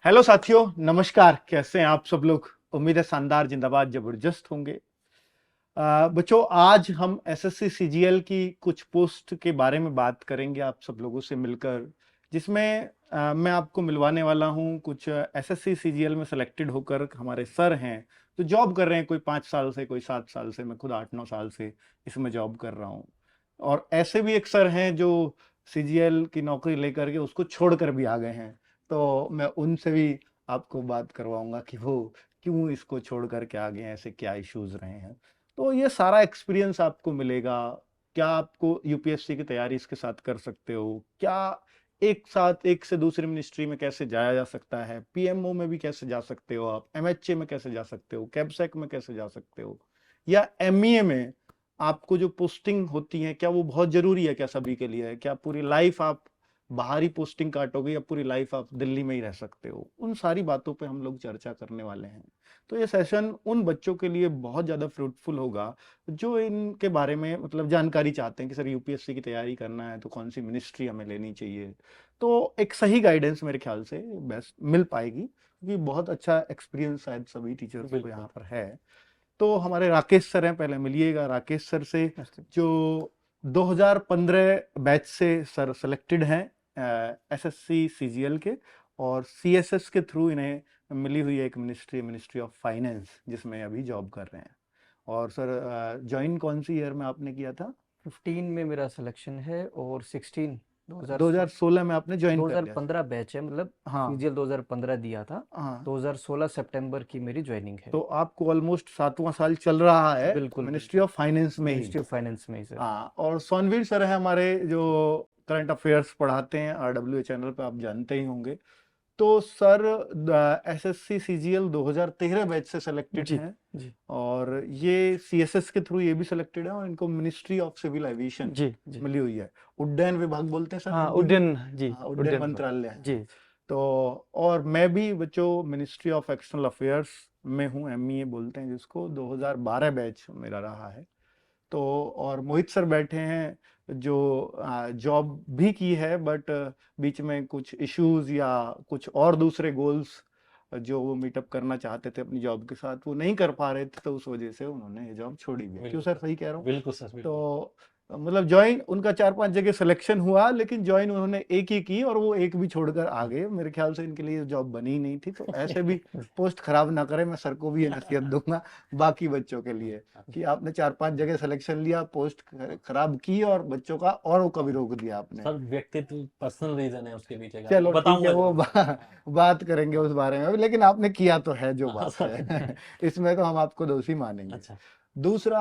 Hello साथियों, नमस्कार। कैसे हैं आप सब लोग? उम्मीद है शानदार, जिंदाबाद, जबरदस्त होंगे। बच्चों, आज हम एसएससी सीजीएल की कुछ पोस्ट के बारे में बात करेंगे आप सब लोगों से मिलकर, जिसमें मैं आपको मिलवाने वाला हूं कुछ एसएससी सीजीएल में सेलेक्टेड होकर हमारे सर हैं जो जॉब कर रहे हैं। कोई 5 साल से, कोई 7 साल से, मैं खुद 8-9 साल से इसमें जॉब कर रहा हूँ। और ऐसे भी एक सर हैं जो सीजीएल की नौकरी लेकर के उसको छोड़कर भी आ गए हैं। तो मैं उनसे भी आपको बात करवाऊंगा कि वो क्यों इसको छोड़ करके आ गए हैं, ऐसे क्या इश्यूज रहे हैं। तो ये सारा एक्सपीरियंस आपको मिलेगा। क्या आपको यूपीएससी की तैयारी इसके साथ कर सकते हो, क्या एक साथ एक से दूसरी मिनिस्ट्री में कैसे जाया जा सकता है, पीएमओ में भी कैसे जा सकते हो आप, एमएचए में कैसे जा सकते हो, कैबसेक में कैसे जा सकते हो, या एमईए में आपको जो पोस्टिंग होती है क्या वो बहुत जरूरी है, क्या सभी के लिए है, क्या पूरी लाइफ आप बाहरी पोस्टिंग काटोगे या पूरी लाइफ आप दिल्ली में ही रह सकते हो। उन सारी बातों पे हम लोग चर्चा करने वाले हैं। तो ये सेशन उन बच्चों के लिए बहुत ज़्यादा फ्रूटफुल होगा जो इनके बारे में मतलब जानकारी चाहते हैं कि सर यूपीएससी की तैयारी करना है तो कौन सी मिनिस्ट्री हमें लेनी चाहिए। तो एक सही गाइडेंस मेरे ख्याल से बेस्ट मिल पाएगी, क्योंकि बहुत अच्छा एक्सपीरियंस शायद सभी टीचर्स को यहाँ पर है। तो हमारे राकेश सर हैं, पहले मिलिएगा राकेश सर से, जो 2015 बैच से सर सेलेक्टेड हैं एसएससी सीजीएल के, और सीएसएस के थ्रू इन्हें मिली हुई है एक मिनिस्ट्री ऑफ फाइनेंस, जिसमें अभी जॉब कर रहे हैं। और सर ज्वाइन कौन सी ईयर में आपने किया था? 15 में मेरा सिलेक्शन है और 2016 में आपने ज्वाइन कर लिया? 2015 बैच है, मतलब हाँ सीजीएल 2015 दिया था। हाँ। 2016 सितंबर की मेरी ज्वाइनिंग है। तो आपको ऑलमोस्ट 7वां साल चल रहा है बिल्कुल मिनिस्ट्री ऑफ फाइनेंस में ही। मिनिस्ट्री ऑफ फाइनेंस में ही सर। हाँ, और सोनवीर सर है हमारे जो करंट अफेयर्स पढ़ाते हैं आरडब्ल्यू चैनल पे, आप जानते ही होंगे। तो सर एसएससी सीजीएल 2013 बैच से सिलेक्टेड हैं, जी और ये सीएसएस के थ्रू ये भी सिलेक्टेड है, और इनको मिनिस्ट्री ऑफ सिविल एविएशन जी जी मिली हुई है। उड्डयन विभाग बोलते हैं सर हाँ, हिंदी में? उड्डयन जी हाँ, उड्डयन उड्डयन मंत्रालय है। जी तो और मैं भी बच्चों मिनिस्ट्री ऑफ एक्सटर्नल अफेयर्स में हूँ, एमईए बोलते हैं जिसको। 2012 बैच मेरा रहा है। तो और मोहित सर बैठे हैं जो जॉब भी की है, बट बीच में कुछ इश्यूज या कुछ और दूसरे गोल्स जो वो मीटअप करना चाहते थे अपनी जॉब के साथ, वो नहीं कर पा रहे थे, तो उस वजह से उन्होंने ये जॉब छोड़ी भी है। क्यों सर, सही कह रहा हूँ? बिल्कुल सर, बिल्कुल। तो मतलब ज्वाइन उनका 4-5 जगह सिलेक्शन हुआ, लेकिन ज्वाइन उन्होंने एक ही की, और वो एक भी छोड़कर आ गए। मेरे ख्याल से इनके लिए जॉब बनी ही नहीं थी। तो ऐसे भी पोस्ट खराब ना करें, मैं सर को भी ये नसीहत दूंगा बाकी बच्चों के लिए, कि आपने 4-5 जगह सिलेक्शन लिया, पोस्ट खराब की, और बच्चों का और वो कभी रोक दिया आपने। सर व्यक्तित्व पर्सनल रीजन है उसके पीछे का, चलो ठीक है, बताऊंगा वो जरूर। बात करेंगे उस बारे में, लेकिन आपने किया तो है जो हाँ बात सर। है इसमें तो हम आपको दोषी मानेंगे। अच्छा। दूसरा,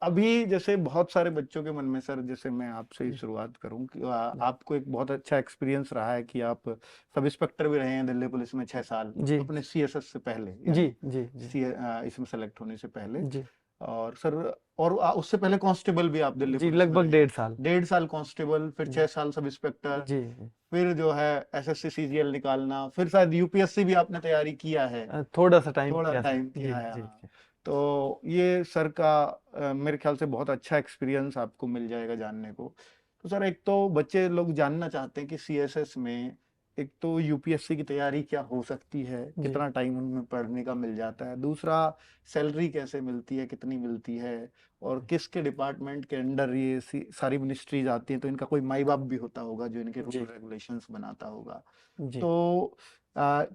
अभी जैसे बहुत सारे बच्चों के मन में सर, जैसे मैं आपसे ही शुरुआत करूं कि आपको एक बहुत अच्छा एक्सपीरियंस रहा है कि आप सब इंस्पेक्टर भी रहे हैं दिल्ली पुलिस में 6 साल, जी अपने सीएसएस से पहले, जी यानी जी जी इसमें सेलेक्ट होने से पहले। जी और सर, और उससे पहले कांस्टेबल भी आप दिल्ली जी पुलिस में लगभग रहे? 1.5 साल। 1.5 साल कांस्टेबल, फिर 6 साल सब इंस्पेक्टर, जी फिर जो है एसएससी सीजीएल निकालना, फिर शायद यूपीएससी भी आपने तैयारी किया है, थोड़ा सा टाइम थोड़ा किया टाइम जी किया है। जी हाँ। तो ये सर का मेरे ख्याल से बहुत अच्छा एक्सपीरियंस आपको मिल जाएगा जानने को। तो सर, एक तो बच्चे लोग जानना चाहते हैं कि सीएसएस में एक तो यूपीएससी की तैयारी क्या हो सकती है, जी कितना टाइम उनमें पढ़ने का मिल जाता है, दूसरा सैलरी कैसे मिलती है, कितनी मिलती है, और किसके डिपार्टमेंट के अंडर ये सारी मिनिस्ट्रीज आती हैं। तो इनका कोई माई बाप भी होता होगा जो इनके रूल जी रेगुलेशंस बनाता होगा। जी तो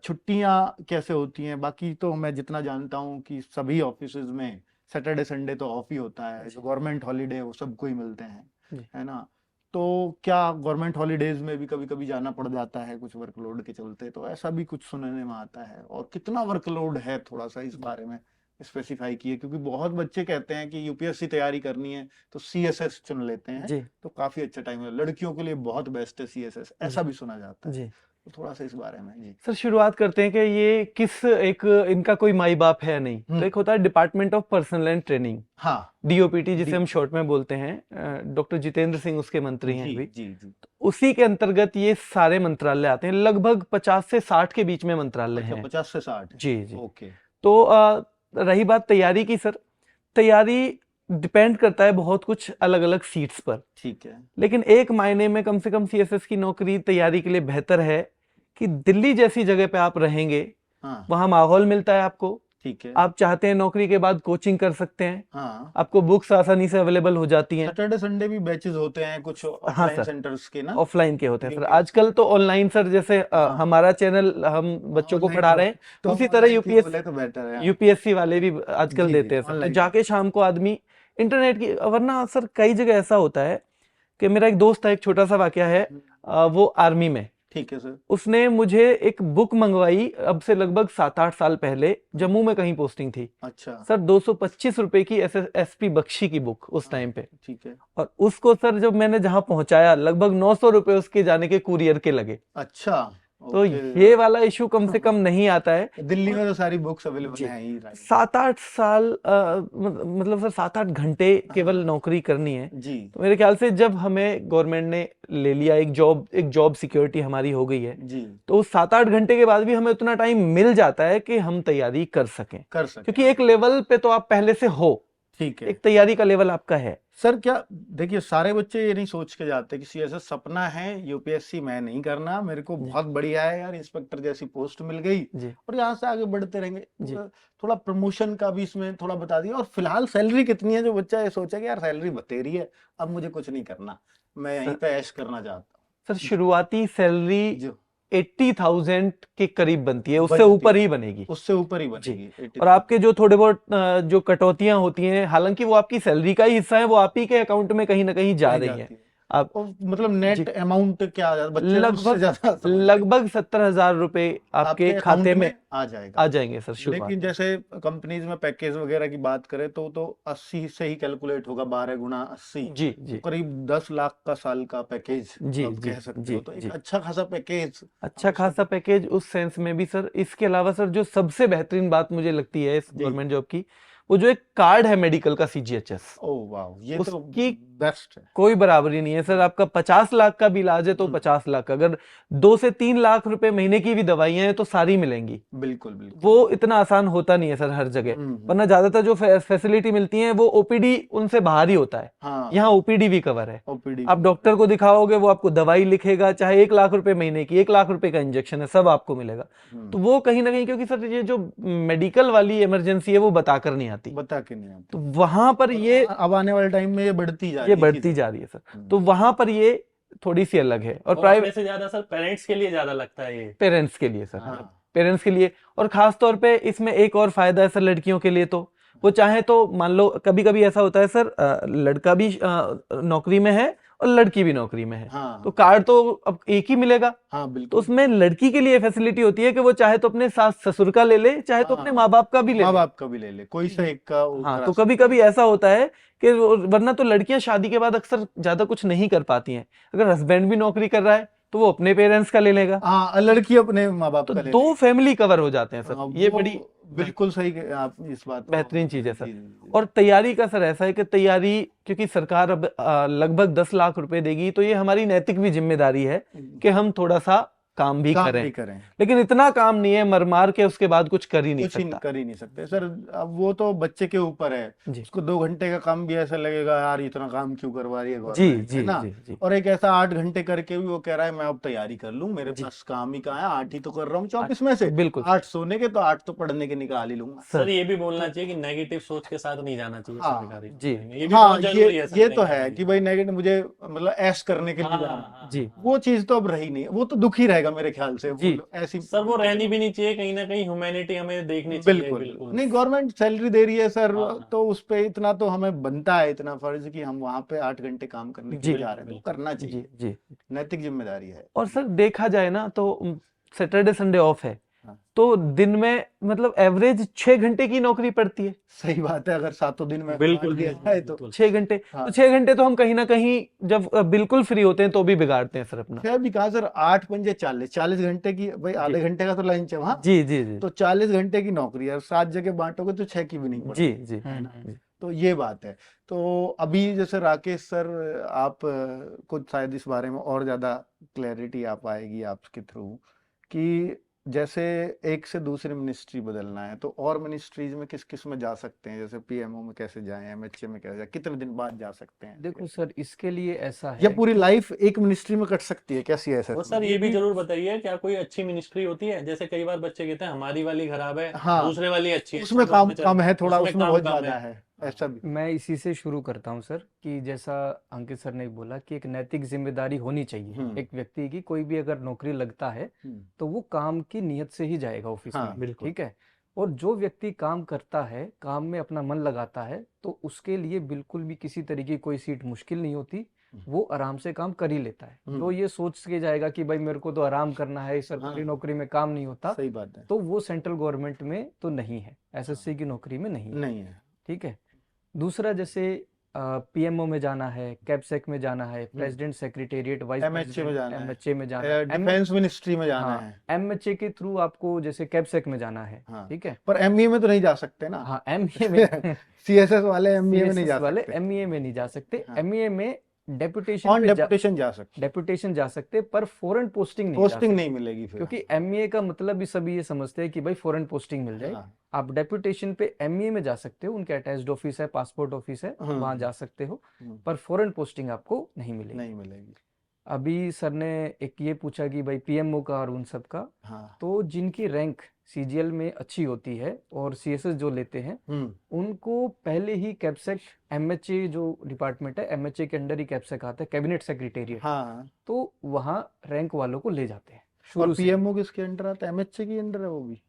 छुट्टियां कैसे होती हैं? बाकी तो मैं जितना जानता हूँ कि सभी ऑफिसेज में सैटरडे संडे तो ऑफ ही होता है, जो गवर्नमेंट हॉलीडे वो सबको ही मिलते हैं, जी है ना? तो क्या गवर्नमेंट हॉलीडेज में भी कभी कभी जाना पड़ जाता है कुछ वर्कलोड के चलते? तो ऐसा भी कुछ सुनने में आता है, और कितना वर्कलोड है थोड़ा सा इस बारे में स्पेसिफाई किए, क्योंकि बहुत बच्चे कहते हैं कि यूपीएससी तैयारी करनी है तो सीएसएस चुन लेते हैं, जी तो काफी अच्छा टाइम है, लड़कियों के लिए बहुत बेस्ट है सीएसएस, ऐसा भी सुना जाता है। जी तो थोड़ा सा इस बारे में जी। सर, शुरुआत करते हैं कि ये किस एक इनका कोई माई बाप है नहीं। तो एक होता है department of personal and training, हाँ, डीओपीटी जिसे हम शॉर्ट में बोलते हैं। डॉक्टर जितेंद्र सिंह उसके मंत्री हैं जी अभी। जी जी। तो उसी के अंतर्गत ये सारे मंत्रालय आते हैं, लगभग 50 से 60 के बीच में मंत्रालय अच्छा, हैं। 50 से 60 है। जी जी। ओके। तो रही बात तैयारी की सर, तैयारी डिपेंड करता है बहुत कुछ अलग अलग सीट्स पर, ठीक है। लेकिन एक मायने में कम से कम सीएसएस की नौकरी तैयारी के लिए बेहतर है कि दिल्ली जैसी जगह पे आप रहेंगे, हाँ वहाँ माहौल मिलता है आपको, ठीक है। आप चाहते हैं नौकरी के बाद कोचिंग कर सकते हैं, हाँ आपको बुक्स आसानी से अवेलेबल हो जाती हैं। सैटरडे संडे भी बैचेस होते हैं कुछ हाँ ऑफलाइन सर, सेंटर्स के ना। ऑफलाइन के होते हैं सर, लिंक आजकल तो ऑनलाइन सर, जैसे हाँ हमारा चैनल हम बच्चों को ऑनलाइन पढ़ा तो रहे हैं, तो उसी तरह ऑनलाइन की बोले तो बेटर है। यूपीएससी वाले भी आजकल जी देते हैं सर, तो ऑनलाइन जाके शाम को आदमी इंटरनेट की, वरना सर कई जगह ऐसा होता है कि मेरा एक दोस्त था, एक छोटा सा वाकया है, वो आर्मी में, ठीक है सर। उसने मुझे एक बुक मंगवाई, अब से लगभग 7-8 साल पहले, जम्मू में कहीं पोस्टिंग थी अच्छा सर, 225 रुपए की एसपी बख्शी की बुक उस हाँ टाइम पे, ठीक है। और उसको सर जब मैंने जहां पहुंचाया, लगभग 900 रुपए उसके जाने के कुरियर के लगे। अच्छा तो ओके। ये वाला इशू कम से कम नहीं आता है। दिल्ली और में तो सारी बुक्स अवेलेबल जी, हैं ही राइट। 7-8 साल मतलब सर 7-8 घंटे केवल हाँ नौकरी करनी है, जी तो मेरे ख्याल से जब हमें गवर्नमेंट ने ले लिया, एक जॉब सिक्योरिटी हमारी हो गई है, जी तो उस 7-8 घंटे के बाद भी हमें उतना टाइम मिल जाता है कि हम तैयारी कर सकें, कर सके क्योंकि एक लेवल पे तो आप पहले से हो, ठीक है। एक तैयारी का लेवल आपका है। सर क्या देखिए सारे बच्चे ये नहीं सोच के जाते किसी ऐसा सपना है यूपीएससी मैं नहीं करना, मेरे को जी बहुत बढ़िया है यार इंस्पेक्टर जैसी पोस्ट मिल गई जी और यहाँ से आगे बढ़ते रहेंगे। जी थोड़ा प्रमोशन का भी इसमें थोड़ा बता दिए, और फिलहाल सैलरी कितनी है, जो बच्चा ये सोचा कि यार सैलरी बतेरी है अब मुझे कुछ नहीं करना, मैं यहीं सर, पे ऐश करना चाहता सर शुरुआती सैलरी हूँ जो 80,000 के करीब बनती है, उससे बनती ऊपर है ही बनेगी उससे ऊपर ही जी। बनेगी और 80,000। आपके जो थोड़े बहुत जो कटौतियां होती हैं, हालांकि वो आपकी सैलरी का ही हिस्सा है, वो आप ही के अकाउंट में कहीं ना कहीं जा कहीं रही है। जाती है आप और मतलब जी, नेट अमाउंट क्या आ जाता है, बच्चे ना उससे लगभग ज्यादा समझते हैं। लगभग 70,000 रुपए आपके आपके खाते अकाउंट में में आ जाएगा। आ जाएंगे सर शुरुआत लेकिन में। जैसे कंपनीज में पैकेज वगैरह की बात करें तो 80 से ही कैलकुलेट होगा, 12 गुना 80 जी तो जी करीब 10 लाख का साल का पैकेज जी आप जी कह सकते जी हो, तो एक जी अच्छा खासा पैकेज अच्छा आप उसका खासा पैकेज उस सेंस में भी सर। इसके अलावा सर जो सबसे बेहतरीन बात मुझे लगती है इस जी। गवर्नमेंट जॉब की, वो जो एक कार्ड है मेडिकल का, सीजीएचएस, ओ वाह ये तो उसकी बेस्ट है। कोई बराबरी नहीं है सर। आपका 50 लाख का भी इलाज है तो 50 लाख, अगर 2 से 3 लाख रुपए महीने की भी दवाइयां हैं तो सारी मिलेंगी। बिल्कुल बिल्कुल। वो इतना आसान होता नहीं है सर हर जगह, वरना ज्यादातर जो फैसिलिटी मिलती है वो ओपीडी उनसे बाहर ही होता है, यहाँ हाँ ओपीडी भी कवर है। ओपीडी आप डॉक्टर को दिखाओगे, वो आपको दवाई लिखेगा, चाहे 1 लाख रुपए महीने की, 1 लाख रुपए का इंजेक्शन है, सब आपको मिलेगा। तो वो कहीं ना कहीं, क्योंकि सर ये जो मेडिकल वाली इमरजेंसी है वो बताकर नहीं आती, बता के नहीं तो आती, वहां पर और ये अब आने वाले टाइम में ये बढ़ती जा ये रही है बढ़ती चीजें। जा रही है सर, तो वहां पर ये थोड़ी सी अलग है। और और अपने प्राइवेट से ज्यादा सर पेरेंट्स के लिए ज्यादा लगता है ये। पेरेंट्स के लिए सर, हाँ पेरेंट्स के लिए, और खास तौर पे इसमें एक और फायदा है सर लड़कियों के लिए, तो वो चाहे तो मान लो कभी कभी ऐसा होता है सर, लड़का भी नौकरी में है और लड़की भी नौकरी में है, हाँ तो कार्ड तो अब एक ही मिलेगा, हाँ तो बिल्कुल। उसमें लड़की के लिए फैसिलिटी होती है कि वो चाहे तो अपने सास ससुर का ले ले, चाहे तो अपने माँ बाप का भी ले माँ ले। बाप का भी ले ले, कोई सा एक का वो हाँ, करा तो कभी सकते कभी हैं। ऐसा होता है कि वरना तो लड़कियां शादी के बाद अक्सर ज्यादा कुछ नहीं कर पाती हैं, अगर हस्बैंड भी नौकरी कर रहा है तो वो अपने पेरेंट्स का ले लेगा, हाँ लड़की अपने माँ बाप तो का ले 2 लेगी। फैमिली कवर हो जाते हैं सर। हाँ, ये वो बड़ी बिल्कुल सही आप इस बात को बेहतरीन चीज है सर। जी जी और तैयारी का सर ऐसा है कि तैयारी, क्योंकि सरकार अब लगभग 10 लाख रुपए देगी, तो ये हमारी नैतिक भी जिम्मेदारी है जी। कि हम थोड़ा सा काम भी काम करें, भी करें, लेकिन इतना काम नहीं है मर मार के उसके बाद कुछ कर ही नहीं कुछ ही सकता कर ही नहीं सकते सर। अब वो तो बच्चे के ऊपर है, जी उसको 2 घंटे का काम भी ऐसा लगेगा यार इतना काम क्यों करवा रही है जी गवर्नमेंट, जी है ना। जी जी और एक ऐसा 8 घंटे करके भी वो कह रहा है मैं अब तैयारी कर लूं, मेरे जी पास काम ही कहाँ है, 8 ही तो कर रहा हूँ 24 में से, बिल्कुल 8 सोने के तो 8 तो पढ़ने के निकाल ही लूंगा। Sir sir. ये भी बोलना चाहिए कि नेगेटिव सोच के साथ नहीं जाना चाहिए हाँ सरकारी जी में, ये भी हाँ बहुत जरूरी है सर ये कहीं तो ना है कहीं। कि भाई नेगेटिव मुझे मतलब ऐश करने के लिए हाँ जाना, हाँ जी हाँ। वो चीज तो अब रही नहीं, वो तो दुख ही रहेगा मेरे ख्याल से, जी वो ऐसी सर वो रहनी भी नहीं चाहिए, कहीं ना कहीं ह्यूमैनिटी हमें देखनी चाहिए बिल्कुल बिल्कुल। नहीं, गवर्नमेंट सैलरी दे रही है सर, हाँ तो उस पे इतना तो हमें बनता है, इतना फर्ज कि हम वहां पे 8 घंटे काम करने के जी लिए जा रहे हैं, तो बिल्कुल करना जी चाहिए, जी। नैतिक जिम्मेदारी है। और सर देखा जाए ना तो सैटरडे संडे ऑफ है, हाँ, तो दिन में मतलब एवरेज 6 घंटे की नौकरी पड़ती है। सही बात है, अगर 7 दिन में बिल्कुल बांट दिया बिल्कुल जाए तो। बिल्कुल। 6 घंटे, हाँ तो 6 घंटे तो हम कहीं ना कहीं जब बिल्कुल फ्री होते हैं तो भी बिगाड़ते हैं सर अपना। खैर भी कहा सर, 8 पंजे 40 घंटे की, भाई जी आधे घंटे का तो लंच है वहाँ, जी जी जी तो 40 घंटे की नौकरी है, 7 जगह बांटोगे तो 6 की भी नहीं जी पड़ेगी, जी है ना। जी। तो ये बात है। तो अभी जैसे राकेश सर आप कुछ शायद इस बारे में और ज्यादा क्लैरिटी आ पाएगी आपके थ्रू, कि जैसे एक से दूसरी मिनिस्ट्री बदलना है तो और मिनिस्ट्रीज में किस किस में जा सकते हैं, जैसे पीएमओ में कैसे जाएं, एमएचए में कैसे जाएं, कितने दिन बाद जा सकते हैं, देखो सर, इसके लिए ऐसा या है पूरी कि लाइफ एक मिनिस्ट्री में कट सकती है क्या सीएसएस और में? सर ये भी जरूर बताइए, क्या कोई अच्छी मिनिस्ट्री होती है? जैसे कई बार बच्चे कहते हैं हमारी वाली खराब है, हाँ, दूसरे वाली अच्छी है, उसमें चलो काम उसमें चल कम है थोड़ा, उसमें उसमें काम बहुत कम ज्यादा है। है, ऐसा भी। मैं इसी से शुरू करता हूं सर, कि जैसा अंकित सर ने बोला कि एक नैतिक जिम्मेदारी होनी चाहिए एक व्यक्ति की। कोई भी अगर नौकरी लगता है तो वो काम की नियत से ही जाएगा ऑफिस हाँ, में, बिल्कुल। ठीक है। और जो व्यक्ति काम करता है, काम में अपना मन लगाता है, तो उसके लिए बिल्कुल भी किसी तरीके की कोई सीट मुश्किल नहीं होती, वो आराम से काम कर ही लेता है। जो ये सोच के जाएगा कि भाई मेरे को तो आराम करना है, सरकारी हाँ, नौकरी में काम नहीं होता, सही बात है, तो वो सेंट्रल गवर्नमेंट में तो नहीं है, एसएससी की नौकरी में नहीं है, नहीं है। ठीक है। दूसरा, जैसे पीएमओ में जाना है, कैप्सेक में जाना है, प्रेसिडेंट सेक्रेटेरिएट, वाइस एमएचए में प्रेसिडेंट, जाना है, एमएचए में जाना है, डिफेंस मिनिस्ट्री में जाना हाँ, है, एमएचए के थ्रू आपको जैसे कैप्सेक में जाना है, हाँ, ठीक है। पर एमईए में तो नहीं जा सकते ना, हाँ, एमईए में सीएसएस वाले एमईए में नहीं सीएसएस जा वाले सकते, एमईए में नहीं जा सकते। हाँ, एमईए में डेपुटेशन ऑन पे डेपुटेशन जा सकते, डेपुटेशन जा सकते, पर फॉरेन पोस्टिंग नहीं जा पोस्टिंग सकते, नहीं मिलेगी फिर, क्योंकि एमईए का मतलब भी सभी ये समझते हैं कि भाई फॉरेन पोस्टिंग मिल जाए। हाँ, आप डेपुटेशन पे एमईए में जा सकते हो, उनके अटैच्ड ऑफिस है, पासपोर्ट ऑफिस है, वहां जा सकते हो, पर फॉरेन पोस्टिंग आपको नहीं मिलेगी। नहीं मिलेगी। अभी सर ने एक ये पूछा कि भाई पीएमओ का और उन सब का, हाँ, तो जिनकी रैंक सीजीएल में अच्छी होती है और सीएसएस जो लेते हैं, उनको पहले ही कैप्सेक, एमएचए जो डिपार्टमेंट है, एमएचए के अंडर ही कैप्सेक आता है, कैबिनेट सेक्रेटेरिएट, हाँ, तो वहाँ रैंक वालों को ले जाते हैं और शुरू से। पीएमओ किसके अंडर आता है? एमएचए के अंडर है वो भी?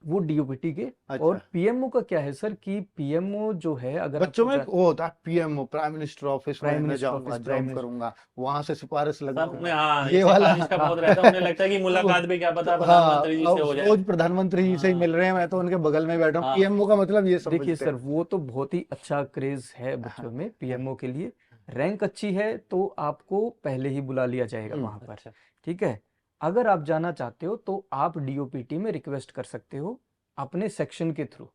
वो डीओपीटी के। अच्छा। और पीएमओ का क्या है सर, कि पीएमओ जो है, अगर बच्चों आपको में वो होता है पीएमओ, प्राइम मिनिस्टर ऑफिस में प्राइम मैं मिनिस्टर जाऊंगा, ऑफिस, प्राइम जॉब मिनिस्टर, करूंगा, वहां से सिफारिश सर उन्हें लगाऊंगा, हाँ ये ये वाला, सिफारिश का बहुत रहता है, उन्हें लगता है कि मुलाकात भी क्या पता हाँ, प्रधानमंत्री जी से अब हो जाए। रोज प्रधानमंत्री जी से ही हाँ, मिल रहे हैं, मैं तो उनके बगल में बैठा हूँ, हाँ, पीएमओ का मतलब ये देखिए समझते सर, हैं। वो तो बहुत ही अच्छा क्रेज है बच्चों में पीएमओ के लिए। रैंक अच्छी है तो आपको पहले ही बुला लिया जाएगा वहां पर, अच्छा, ठीक है। अगर आप जाना चाहते हो तो आप डीओपीटी में रिक्वेस्ट कर सकते हो, अपने सेक्शन के थ्रू,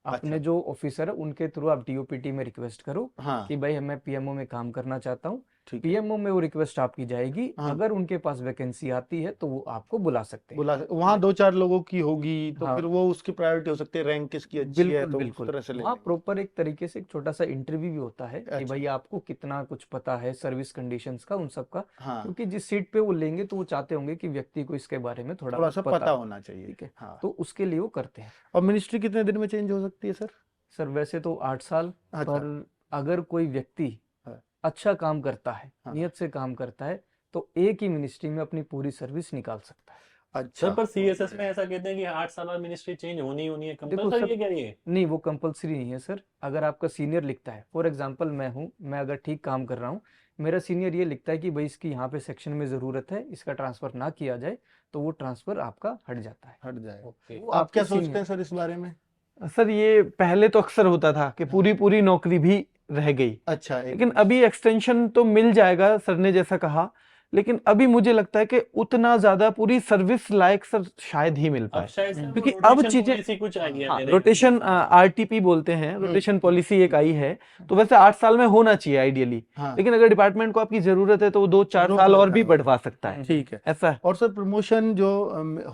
अपने अच्छा, जो ऑफिसर है उनके थ्रू आप डीओपीटी में रिक्वेस्ट करो हाँ, कि भाई मैं पीएमओ में काम करना चाहता हूँ। ठीक है, पीएमओ में वो रिक्वेस्ट आपकी जाएगी, हाँ, अगर उनके पास वैकेंसी आती है तो वो आपको बुला सकते हैं। वहां 2-4 लोगों की होगी तो हाँ, फिर वो उसकी प्रायोरिटी हो सकती है, रैंक किसकी अच्छी है बिल्कुल तो उस बिल्कुल। तरह से ले वहाँ लेंगे। प्रॉपर एक तरीके से एक छोटा सा इंटरव्यू भी होता है कि अच्छा, भाई आपको कितना कुछ पता है सर्विस कंडीशंस का, उन सब का, हाँ, क्योंकि जिस सीट पे वो लेंगे तो वो चाहते होंगे कि व्यक्ति को इसके बारे में थोड़ा थोड़ा बहुत सा पता पता हो, होना चाहिए, ठीक है। हाँ। तो उसके लिए वो करते हैं। और मिनिस्ट्री कितने दिन में चेंज हो सकती है सर? सर वैसे तो 8 साल, अच्छा, पर अगर कोई व्यक्ति हाँ, अच्छा काम करता है, हाँ, नियत से काम करता है, तो एक ही मिनिस्ट्री में अपनी पूरी सर्विस निकाल सकता है। अच्छा, सर पर सीएसएस में ऐसा कहते हैं कि 8 साल बाद मिनिस्ट्री चेंज होनी ही होनी है, देखो कंपल्सरी सर, है क्या ये? नहीं, वो कंपलसरी नहीं है सर। अगर आपका सीनियर लिखता है, फॉर एग्जांपल मैं हूँ, मैं अगर ठीक काम कर रहा हूँ, मेरा सीनियर ये लिखता है कि भाई इसकी यहाँ पे सेक्शन में ज़रूरत है, इसका ट्रांसफ़र ना किया जाए, तो वो ट्रांसफ़र आपका हट जाता है। हट जाएगा। ओके, वो आप क्या आपके सोचते सीनियर हैं सर इस बारे में? सर ये पहले तो अक्सर होता था कि पूरी पूरी नौकरी भी रह गई, अच्छा, एक लेकिन अभी एक्सटेंशन तो मिल जाएगा, सर ने जैसा कहा, लेकिन अभी मुझे लगता है कि उतना ज्यादा पूरी सर्विस लायक सर शायद ही मिल अब पाए, शायद सर वो क्योंकि अब रोटेशन चीजें, पॉलिसी कुछ आई है हाँ, मेरे रोटेशन आरटीपी बोलते हैं, रोटेशन पॉलिसी एक आई है, तो वैसे 8 साल में होना चाहिए आइडियली, हाँ, लेकिन अगर डिपार्टमेंट को आपकी जरूरत है तो वो 2-4 रोक साल और रखा भी है। बढ़वा सकता है, ठीक है। ऐसा है। और सर प्रमोशन जो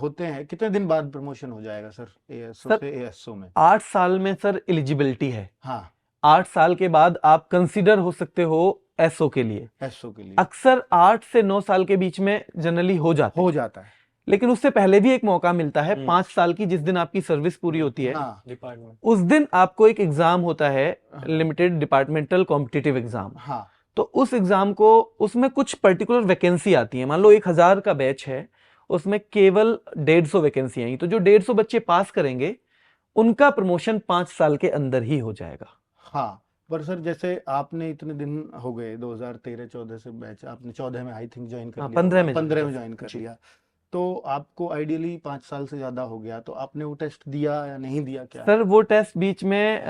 होते हैं, कितने दिन बाद प्रमोशन हो जाएगा सर एएसओ सर से एएसओ में? 8 साल में सर एलिजिबिलिटी है, हाँ, 8 साल के बाद आप कंसीडर हो सकते हो एसओ के लिए। एसओ के लिए अक्सर 8 से 9 साल के बीच में जनरली हो जाता हो है, जाता है। लेकिन उससे पहले भी एक मौका मिलता है 5 साल की, जिस दिन आपकी सर्विस पूरी होती है, हाँ, डिपार्टमेंट। उस दिन आपको एक एग्जाम होता है, लिमिटेड डिपार्टमेंटल कॉम्पिटिटिव एग्जाम। हाँ, तो उस एग्जाम को, उसमें कुछ पर्टिकुलर वैकेंसी आती है, मान लो 1000 का बैच है, उसमें केवल 150 वैकेंसी आई, तो जो 150 बच्चे पास करेंगे उनका प्रमोशन 5 साल के अंदर ही हो जाएगा। हाँ। पर सर जैसे आपने इतने दिन हो गए 2013-14 से बैच, आपने 14 में आई थिंक ज्वाइन कर हाँ, लिया, 15 में 15 में ज्वाइन ज्वाइन कर जी। लिया, तो आपको आइडियली 5 साल से ज्यादा हो गया, तो आपने वो टेस्ट दिया या नहीं दिया क्या? सर वो टेस्ट बीच में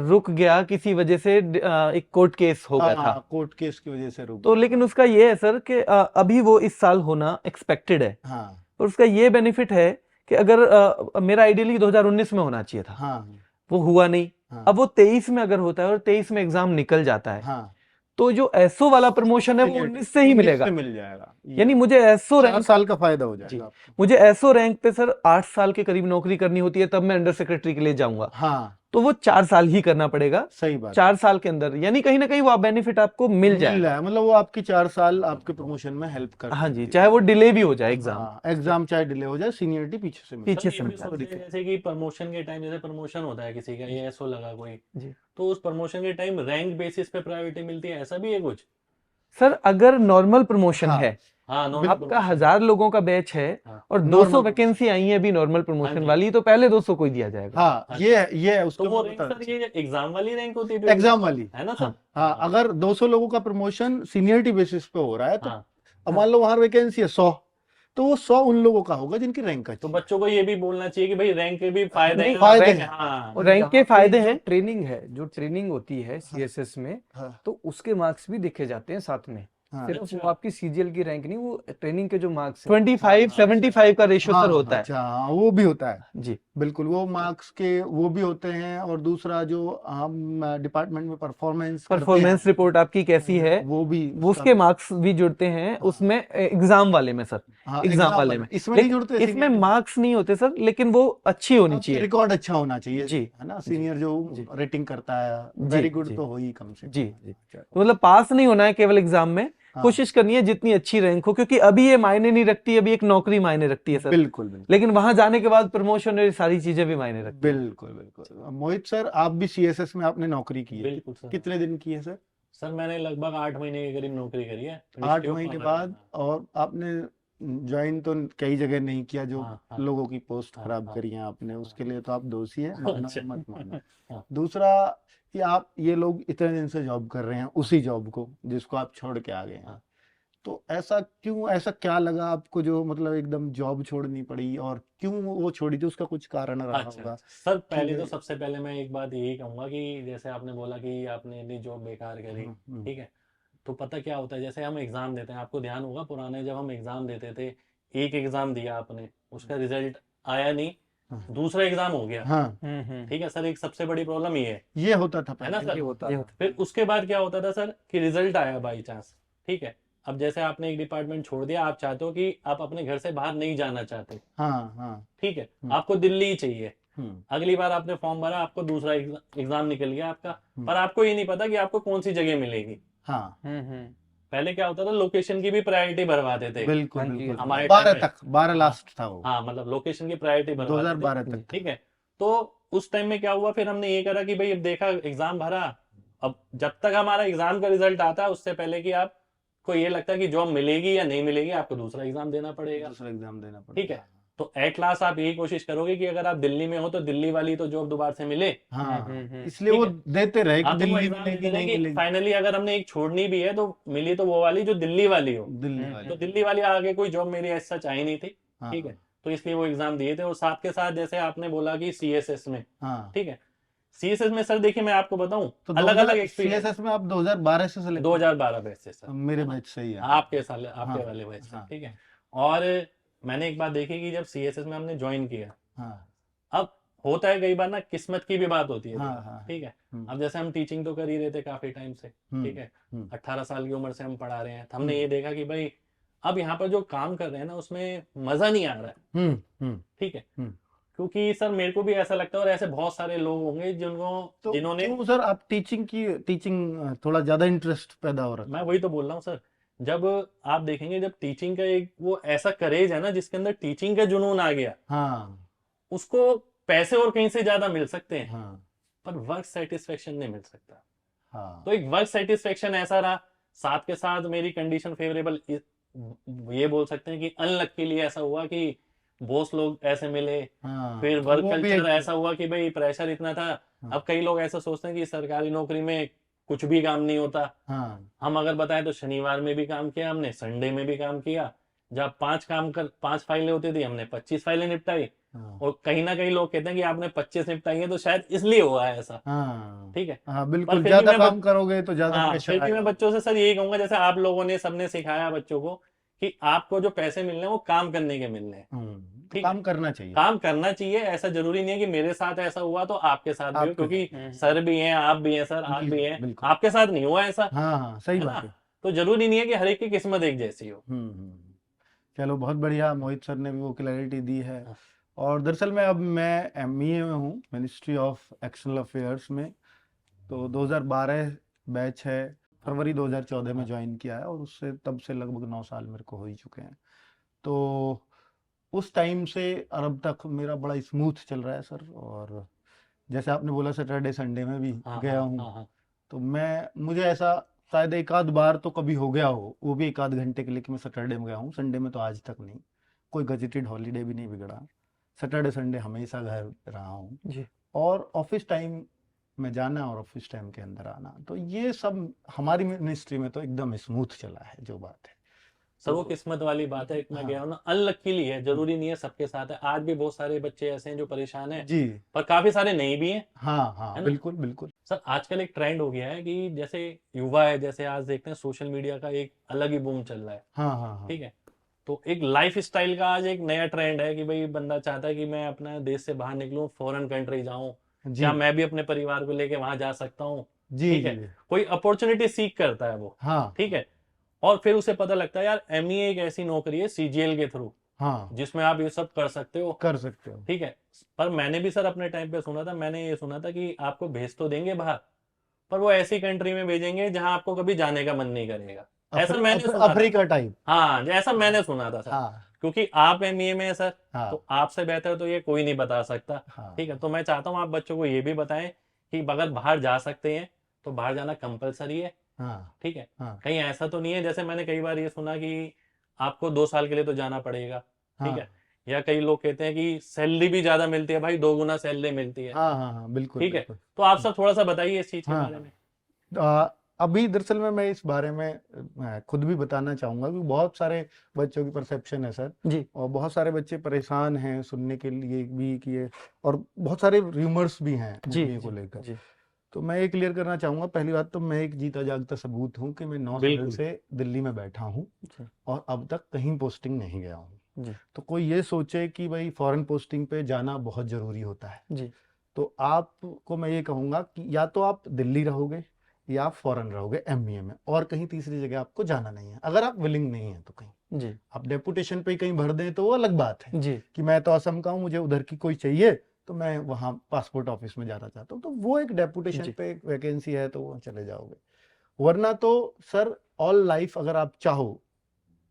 रुक गया किसी वजह से, एक कोर्ट केस हो गया था, कोर्ट केस की वजह से रुक तो गया। लेकिन उसका ये है सर कि अभी वो इस साल होना एक्सपेक्टेड है, हाँ, और उसका ये बेनिफिट है कि अगर मेरा आइडियली 2019 में होना चाहिए था, हाँ, वो हुआ नहीं, हाँ, अब वो 23 में अगर होता है और 23 में एग्जाम निकल जाता है, हाँ, तो जो एसओ वाला प्रमोशन है वो 19 से ही 19 मिलेगा, से मिल जाएगा, यानी मुझे एसओ 4 रैंक, साल का फायदा हो जी, जाएगा आपको। मुझे एसओ रैंक पे सर 8 साल के करीब नौकरी करनी होती है, तब मैं अंडर सेक्रेटरी के लिए जाऊंगा, हाँ तो वो 4 साल ही करना पड़ेगा, सही बात 4 साल के अंदर, यानी कहीं ना कहीं वो बेनिफिट आपको मिल मिल जाएगा। रहा है, मतलब वो आपकी 4 साल आपके प्रमोशन में हेल्प कर हाँ जी, सकती चाहे है। वो डिले भी हो जाए एग्जाम, हाँ एग्जाम चाहे डिले हो जाए, सीनियरिटी पीछे से मिल पीछे सर से ये भी मिल सोचते हैं जैसे कि प्रमोशन के टाइम, जैसे प्रमोशन होता है किसी का, ये एसओ लगा कोई, जी। तो उस प्रमोशन के टाइम रैंक बेसिस पे प्रायोरिटी मिलती है, ऐसा भी है कुछ? सर अगर नॉर्मल प्रमोशन हाँ है, हाँ नॉर्मल आपका प्रमोशन। 1000 लोगों का बैच है हाँ और Normal 200 वैकेंसी आई है अभी नॉर्मल प्रमोशन जी। वाली, तो पहले 200 को ही दिया जाएगा। हाँ अच्छा। ये है तो उसका वो मैं रैंक बता सर ये एग्जाम वाली रैंक होती है, एग्जाम वाली। है ना हाँ सर? हाँ अगर 200 लोगों का प्रमोशन सीनियरिटी बेसिस पे हो रहा है तो हाँ अब मान लो वहां वैकेंसी है 100, तो वो 100 उन लोगों का होगा जिनकी रैंक तो अच्छी है। बच्चों को ये भी बोलना चाहिए कि भाई रैंक के भी फायदे नहीं, हैं, फायदे रैंक- हैं। हाँ और रैंक यहाँ के पे फायदे जो हैं। ट्रेनिंग है, जो ट्रेनिंग होती है सीएसएस में, हाँ तो उसके मार्क्स भी देखे जाते हैं साथ में। हाँ सिर्फ अच्छा। वो आपकी सीजीएल की रैंक नहीं, वो ट्रेनिंग के जो मार्क्स हैं 25 75 का रेशियो हाँ सर होता है। अच्छा हाँ, वो भी होता है जी, बिल्कुल, वो मार्क्स के वो भी होते हैं। और दूसरा जो हम डिपार्टमेंट में परफॉर्मेंस परफॉर्मेंस रिपोर्ट आपकी कैसी है, वो भी वो उसके मार्क्स भी जुड़ते हैं उसमें, एग्जाम वाले में सर, हाँ एग्जाम वाले में। इसमें नहीं लेकिन जुड़ते, इसमें मार्क्स नहीं होते सर, लेकिन वो अच्छी होनी चाहिए। रिकॉर्ड अच्छा होना चाहिए, जी, है ना, सीनियर जो जी। रेटिंग करता है जी, वेरी गुड जी। तो हो ही कम से कम। जी, जी। तो मतलब पास नहीं होना है केवल एग्जाम में, हाँ, कोशिश करनी है जितनी अच्छी रैंक हो, क्योंकि अभी ये मायने नहीं रखती, अभी एक नौकरी मायने रखती है सर, बिल्कुल बिल्कुल लेकिन वहां जाने के बाद प्रमोशन और ये सारी चीजें भी मायने रखती है। बिल्कुल बिल्कुल। मोहित सर, आप भी सीएसएस में आपने नौकरी की है, बिल्कुल सर। कितने दिन की है सर? सर मैंने लगभग 8 महीने के करीब नौकरी करी है 8 मिनिस्ट्री ऑफ महीने कॉमर्स बाद। में। और आपने ज्वाइन तो कई जगह नहीं किया, जो हाँ, हाँ, लोगों की पोस्ट हाँ, खराब हाँ, करी है आपने, उसके लिए तो आप दोषी हैं, मानना अच्छा। मत मानो। हाँ। दूसरा कि आप ये लोग इतने दिन से जॉब कर रहे हैं उसी जॉब को जिसको आप छोड़ के आ गए हैं, हाँ। तो ऐसा क्यों, ऐसा क्या लगा आपको जो मतलब एकदम जॉब छोड़नी पड़ी, और क्यों वो छोड़ी थी, उसका कुछ कारण रहा अच्छा होगा? सर, पहले तो कि- सबसे पहले मैं एक बात यही कहूंगा कि जैसे आपने बोला कि आपने अपनी जॉब बेकार करी, ठीक है, तो पता क्या होता है, जैसे हम एग्जाम देते हैं, आपको ध्यान होगा पुराने जब हम एग्जाम देते थे, एक एग्जाम दिया आपने, उसका रिजल्ट आया नहीं, हाँ। दूसरा एग्जाम हो गया, हाँ ठीक है सर, एक सबसे बड़ी प्रॉब्लम ये है ये होता था है ना पहले। सर? ये होता ये था। होता फिर उसके बाद क्या होता था सर कि रिजल्ट आया बाई चांस, ठीक है, अब जैसे आपने एक डिपार्टमेंट छोड़ दिया, आप चाहते हो कि आप अपने घर से बाहर नहीं जाना चाहते, हाँ हाँ ठीक है, हम्म। आपको दिल्ली ही चाहिए, हम्म, अगली बार आपने फॉर्म भरा, आपको दूसरा एग्जाम निकल गया आपका, हम्म। पर आपको ये नहीं पता कि आपको कौन सी जगह मिलेगी। हाँ पहले क्या होता था, लोकेशन की भी प्रायोरिटी भरवाते थे, बिल्कुल हाँ जी, बिल्कुल। हमारे 12 टाइम में। तक, 12 लास्ट था वो, हाँ मतलब लोकेशन की प्रायोरिटी भरवाते थे, 2012 तक। ठीक है। तो उस टाइम में क्या हुआ, फिर हमने ये करा कि भाई अब देखा, एग्जाम भरा, अब जब तक हमारा एग्जाम का रिजल्ट आता है उससे पहले कि आपको ये लगता है कि जॉब मिलेगी या नहीं मिलेगी, आपको दूसरा एग्जाम देना पड़ेगा, दूसरा एग्जाम देना पड़ेगा। ठीक है। तो एट लास्ट आप यही कोशिश करोगे कि अगर आप दिल्ली में हो तो दिल्ली वाली तो जॉब दोबारा से मिले, हाँ इसलिए ठीक वो है। देते रहे कि हाँ, तो वो दिल्ली एग्जाम मिलेगी देते रहे नहीं कि मिलेगी। फाइनली अगर हमने एक छोड़नी भी है तो मिली तो वो वाली जो दिल्ली वाली हो, दिल्ली तो वाली। दिल्ली वाली आगे कोई जॉब मेरी ऐसा चाहिए नहीं थी, हाँ, ठीक है, तो इसलिए वो एग्जाम दिए थे। और साथ के साथ जैसे आपने बोला कि सीएसएस में, हाँ ठीक है, सीएसएस में सर देखिए मैं आपको बताऊं, तो अलग अलग एक्सपीरियंस। सीएसएस में आप 2012 से select 2012 बैच से सर, मेरे बैच से ही है। आपके साल आपके हाँ, वाले बैच से, हाँ। ठीक है। और मैंने एक बात देखी कि जब सीएसएस में हमने ज्वाइन किया, हाँ अब होता है कई बार ना, किस्मत की भी बात होती है, हाँ हाँ ठीक है। हम्म, अब जैसे हम टीचिंग तो कर ही रहे थे काफी टाइम से, ठीक है, हम्म, 18 साल की उम्र से हम पढ़ा रहे हैं, तो हमने हम्म। ये देखा कि भाई अब यहाँ पर जो काम कर रहे हैं ना उसमें मजा नहीं आ रहा है, ठीक है, हम्म। क्योंकि सर मेरे को भी ऐसा लगता है और ऐसे बहुत सारे लोग होंगे तो जिन्होंने, क्यों सर आप टीचिंग थोड़ा ज्यादा इंटरेस्ट पैदा हो रहा मैं वही तो बोल रहा हूँ सर, जब आप देखेंगे जब टीचिंग का एक वो ऐसा करेज है ना जिसके अंदर टीचिंग का जुनून आ गया, हाँ उसको पैसे और कहीं से ज्यादा मिल सकते हैं, हाँ पर वर्क सेटिस्फेक्शन नहीं मिल सकता। हाँ तो एक वर्क सेटिस्फेक्शन ऐसा रहा, साथ के साथ मेरी कंडीशन फेवरेबल, ये बोल सकते हैं कि अनलक के लिए ऐसा हुआ कि बॉस लोग ऐसे मिले, हाँ फिर वर्क वो भी कल्चर एक- ऐसा हुआ कि भाई प्रेशर इतना था। हाँ। अब कई लोग ऐसा सोचते हैं कि सरकारी नौकरी में कुछ भी काम नहीं होता, हाँ हम अगर बताएं तो शनिवार में भी काम किया हमने, संडे में भी काम किया, जब 5 फाइलें होती थी हमने 25 फाइलें निपटाई, हाँ और कहीं ना कहीं लोग कहते हैं कि आपने 25 निपटाई है तो शायद इसलिए हुआ है ऐसा, हाँ ठीक है। हाँ पर बिल्कुल, फिर भी ज्यादा मैं काम करोगे तो ज्यादा हाँ, प्रेशर फिर भी मैं आएगा। बच्चों से सर यही कहूंगा, जैसे आप लोगों ने सबने सिखाया बच्चों को कि आपको जो पैसे मिलने हैं वो काम करने के मिलने हैं, ठीक है, काम करना चाहिए। काम करना चाहिए। ऐसा जरूरी नहीं है कि मेरे साथ ऐसा हुआ तो आपके साथ भी हो, आपके क्योंकि हम्म। सर भी हैं, आप भी हैं सर, आप भी बिल्कुल हैं, बिल्कुल। आपके साथ नहीं हुआ ऐसा, हाँ हाँ सही है बात ना? है। तो जरूरी नहीं है कि हर एक की किस्मत एक जैसी हो। हम्म। चलो बहुत बढ़िया, मोहित सर ने भी वो क्लैरिटी दी है। हाँ। और दरअसल मैं एमईए में हूँ, मिनिस्ट्री ऑफ एक्सटर्नल अफेयर्स में। तो 2012 बैच है, फरवरी 2014 में हाँ। ज्वाइन किया है, और उससे तब से लगभग 9 साल मेरे को हो ही चुके हैं। तो उस टाइम से और अब तक मेरा बड़ा स्मूथ चल रहा है सर। और जैसे आपने बोला सैटरडे संडे में भी हाँ गया हाँ हूँ, हाँ हाँ। तो मुझे ऐसा शायद एक आध बार तो कभी हो गया हो, वो भी एक आध घंटे के लिए, कि मैं सैटरडे में गया हूँ। संडे में तो आज तक नहीं, कोई गजेटेड हॉलीडे भी नहीं बिगड़ा। सैटरडे संडे हमेशा घर रहा हूँ। जी। और ऑफिस टाइम में जाना और ऑफिस टाइम के अंदर आना, तो ये सब हमारी मिनिस्ट्री में तो एकदम स्मूथ चला है, जो बात है। सर वो तो किस्मत वाली बात है, मैं हाँ गया हूँ ना, अनलकीली है, जरूरी नहीं है सबके साथ है। आज भी बहुत सारे बच्चे ऐसे हैं जो परेशान हैं, जी, पर काफी सारे नहीं भी हैं, हाँ हाँ है ना? बिल्कुल बिल्कुल। सर आजकल एक ट्रेंड हो गया है कि जैसे युवा है, जैसे आज देखते हैं सोशल मीडिया का एक अलग ही बूम चल रहा है, हाँ हाँ हाँ ठीक है? तो एक लाइफ स्टाइल का आज एक नया ट्रेंड है कि भाई बंदा चाहता है कि मैं अपना देश से बाहर निकलूं, फॉरेन कंट्री जाऊं, जी क्या मैं भी अपने परिवार को लेके वहां जा सकता हूं, जी ठीक जी है? जी, कोई अपॉर्चुनिटी सीख करता है वो, हाँ ठीक है? और फिर उसे पता लगता है यार एमईए एक ऐसी नौकरी है सीजीएल के थ्रू हाँ जिसमें आप ये सब कर सकते हो, कर सकते हो। ठीक है? पर मैंने भी सर अपने टाइम पे सुना था, मैंने ये सुना था कि आपको भेज तो देंगे बाहर, पर वो ऐसी कंट्री में भेजेंगे जहां आपको कभी जाने का मन नहीं करेगा। ऐसा मैंने सुना था। Africa type. हाँ, ऐसा मैंने सुना था सर। हाँ क्योंकि आप एमईए में है सर, हाँ तो आपसे बेहतर तो ये कोई नहीं बता सकता, ठीक है? हाँ तो मैं चाहता हूँ आप बच्चों को ये भी बताएं कि अगर बाहर जा सकते हैं तो बाहर जाना कंपलसरी है, हाँ ठीक है? हाँ कहीं ऐसा तो नहीं है, जैसे मैंने कई बार ये सुना कि आपको 2 साल के लिए तो जाना पड़ेगा, ठीक है? हाँ या कई लोग कहते हैं कि सैलरी भी ज्यादा मिलती है, भाई 2 गुना सैलरी मिलती है, हाँ हाँ हाँ बिल्कुल ठीक है? बिल्कुल। तो आप सब थोड़ा सा बताइए इस चीज के हाँ बारे में। आ, अभी दरअसल में मैं इस बारे में खुद भी बताना चाहूँगा कि बहुत सारे बच्चों की परसेप्शन है सर। जी। और बहुत सारे बच्चे परेशान हैं सुनने के लिए भी कि ये, और बहुत सारे र्यूमर्स भी हैं जी। एमबीए को जी। लेकर। जी। तो मैं ये क्लियर करना चाहूँगा, पहली बात तो मैं एक जीता जागता सबूत हूँ कि मैं 9 साल बिल्कुल। से दिल्ली में बैठा हूँ, जी। और अब तक कहीं पोस्टिंग नहीं गया हूँ। जी। तो कोई ये सोचे कि भाई फॉरेन पोस्टिंग पे जाना बहुत ज़रूरी होता है, जी। तो आपको मैं ये कहूँगा कि या तो आप दिल्ली रहोगे या आप फॉरेन रहोगे एमबीए में, और कहीं तीसरी जगह आपको जाना नहीं है। अगर आप विलिंग नहीं है तो कहीं जी। आप डेपुटेशन पे कहीं भर दें तो वो अलग बात है, जी। कि मैं तो असम का हूँ, मुझे उधर की कोई चाहिए तो मैं वहाँ पासपोर्ट ऑफिस में जाना चाहता हूँ, तो वो एक डेपुटेशन जी। पे एक वैकेंसी है तो वहाँ चले जाओगे। वरना तो सर ऑल लाइफ अगर आप चाहो,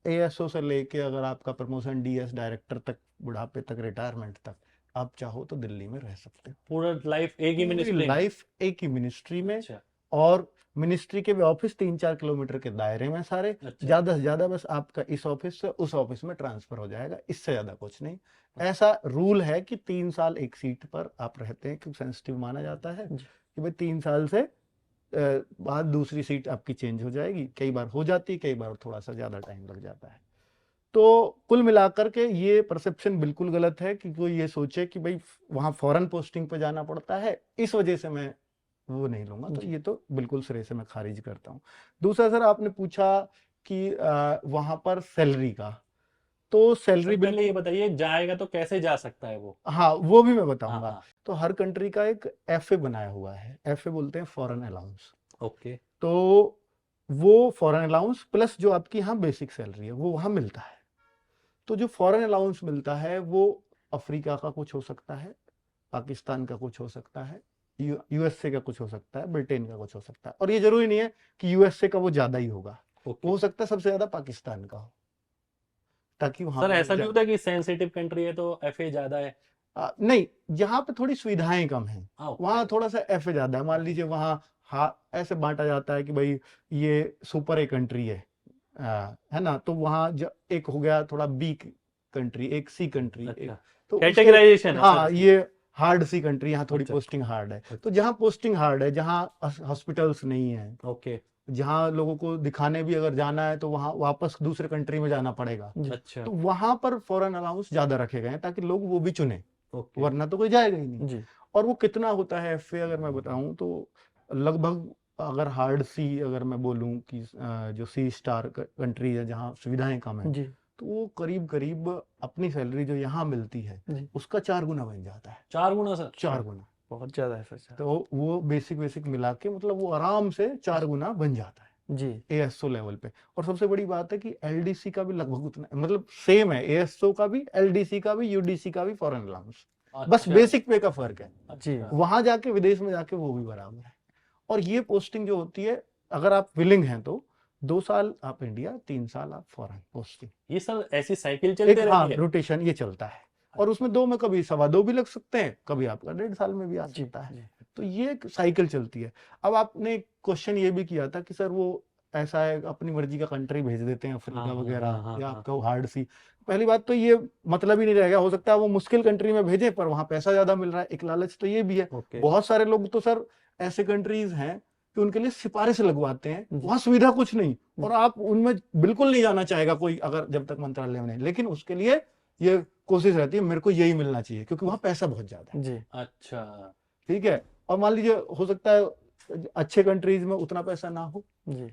एएसओ से लेके अगर आपका प्रमोशन डीएस डायरेक्टर तक, बुढ़ापे तक, रिटायरमेंट तक, आप चाहो तो दिल्ली में रह सकते हो। पूरा लाइफ एक ही पूरी मिनिस्ट्री में? लाइफ एक ही मिनिस्ट्री में, अच्छा और मिनिस्ट्री के भी ऑफिस 3-4 किलोमीटर के दायरे में सारे। अच्छा। ज्यादा से ज्यादा बस आपका इस ऑफिस से उस ऑफिस में ट्रांसफर हो जाएगा, इससे ज्यादा कुछ नहीं। ऐसा रूल है कि 3 साल एक सीट पर आप रहते हैं, क्योंकि सेंसिटिव माना जाता है जी। कि भाई 3 साल से बाद दूसरी सीट आपकी चेंज हो जाएगी। कई बार हो जाती है, कई बार थोड़ा सा ज्यादा टाइम लग जाता है। तो कुल मिलाकर के ये परसेप्शन बिल्कुल गलत है कि कोई ये सोचे कि भाई वहाँ फॉरेन पोस्टिंग पे जाना पड़ता है, इस वजह से मैं वो नहीं लूंगा। तो जी। ये तो बिल्कुल सिरे से मैं खारिज करता हूँ। दूसरा सर, आपने पूछा कि वहाँ पर सैलरी का, तो सैलरी सर पहले ये बिल्कुल, बताइए जाएगा तो कैसे जा सकता है वो? हाँ वो भी मैं हाँ बताऊंगा। हाँ। तो हर कंट्री का एक एफए बनाया हुआ है, एफए बोलते हैं फॉरेन अलाउंस। ओके। तो वो फॉरेन अलाउंस प्लस जो आपकी यहाँ बेसिक सैलरी है वो वहाँ मिलता है। तो जो फॉरेन अलाउंस मिलता है वो अफ्रीका का कुछ हो सकता है, पाकिस्तान का कुछ हो सकता है, यूएसए का कुछ हो सकता है, ब्रिटेन का कुछ हो सकता है, और ये जरूरी नहीं है कि यूएसए का वो ज्यादा ही होगा, ओके। हो सकता है सबसे ज्यादा पाकिस्तान का हो, ताकि वहां सर पर ऐसा भी होता है कि सेंसिटिव कंट्री है तो एफए ज्यादा है? नहीं, जहाँ पे थोड़ी सुविधाएं कम हैं हाँ वहाँ थोड़ा सा एफ ज्यादा है। मान लीजिए वहाँ ऐसे बांटा जाता है कि भाई ये सुपर ए कंट्री है, है ना, तो वहाँ एक हो गया थोड़ा बी कंट्री, एक सी कंट्री, एक, अच्छा, तो कैटेगराइजेशन है हाँ सर? ये हार्ड सी कंट्री, यहाँ थोड़ी अच्छा पोस्टिंग हार्ड है। अच्छा। तो जहाँ पोस्टिंग हार्ड है, जहाँ हॉस्पिटल्स नहीं है, ओके। जहाँ लोगों को दिखाने भी अगर जाना है तो वहाँ वापस दूसरे कंट्री में जाना पड़ेगा, जी। अच्छा। तो वहां पर फॉरेन अलाउंस ज्यादा रखे गए हैं ताकि लोग वो भी चुने, ओके। वरना तो कोई जाएगा ही नहीं। जी। और वो कितना होता है एफए अगर मैं बताऊं तो लगभग, अगर हार्ड सी अगर मैं बोलूं कि जो सी स्टार कंट्री है जहाँ सुविधाएं कम है, जी। तो वो करीब करीब अपनी सैलरी जो यहाँ मिलती है जी। उसका 4 गुना बन जाता है, 4 गुना सर? 4 गुना। बहुत ज्यादा है सर। तो वो बेसिक मिला के मतलब वो आराम से 4 गुना बन जाता है जी एएसओ लेवल पे। और सबसे बड़ी बात है कि एलडीसी का भी लगभग उतना, मतलब सेम है, एएसओ का भी, एलडीसी का भी, यूडीसी का भी, फॉरेन अलाउंस, बस अच्छा, बेसिक पे का फर्क है। जी अच्छा। वहां जाके विदेश में जाके वो भी बराबर है। और ये पोस्टिंग जो होती है, अगर आप विलिंग हैं तो 2 साल आप इंडिया, 3 साल आप फॉरेन पोस्टिंग, ये सर ऐसी साइकिल एक चलते हाँ रहती है? रोटेशन ये चलता है। और उसमें 2 में कभी 2.25 भी लग सकते हैं, कभी आपका 1.5 साल में भी आ जी सकता है। जी तो ये एक साइकिल चलती है। अब आपने क्वेश्चन ये भी किया था कि सर वो ऐसा है अपनी मर्जी का कंट्री भेज देते हैं, अफ्रीका हाँ, वगैरह, हाँ, या हाँ। आपका हार्ड सी। पहली बात तो ये मतलब ही नहीं रहेगा, हो सकता है वो मुश्किल कंट्री में भेजे पर वहां पैसा ज्यादा मिल रहा है, एक लालच तो ये भी है। ओके बहुत सारे लोग तो सर ऐसे कंट्रीज हैं कि उनके लिए सिफारिश लगवाते हैं, जी। वहां सुविधा कुछ नहीं, और आप उनमें बिल्कुल नहीं जाना चाहेगा कोई, अगर जब तक मंत्रालय में नहीं, लेकिन उसके लिए ये कोशिश रहती है मेरे को यही मिलना चाहिए क्योंकि वहां पैसा बहुत ज्यादा है। जी अच्छा, ठीक है। और मान लीजिए हो सकता है अच्छे कंट्रीज में उतना पैसा ना हो, जी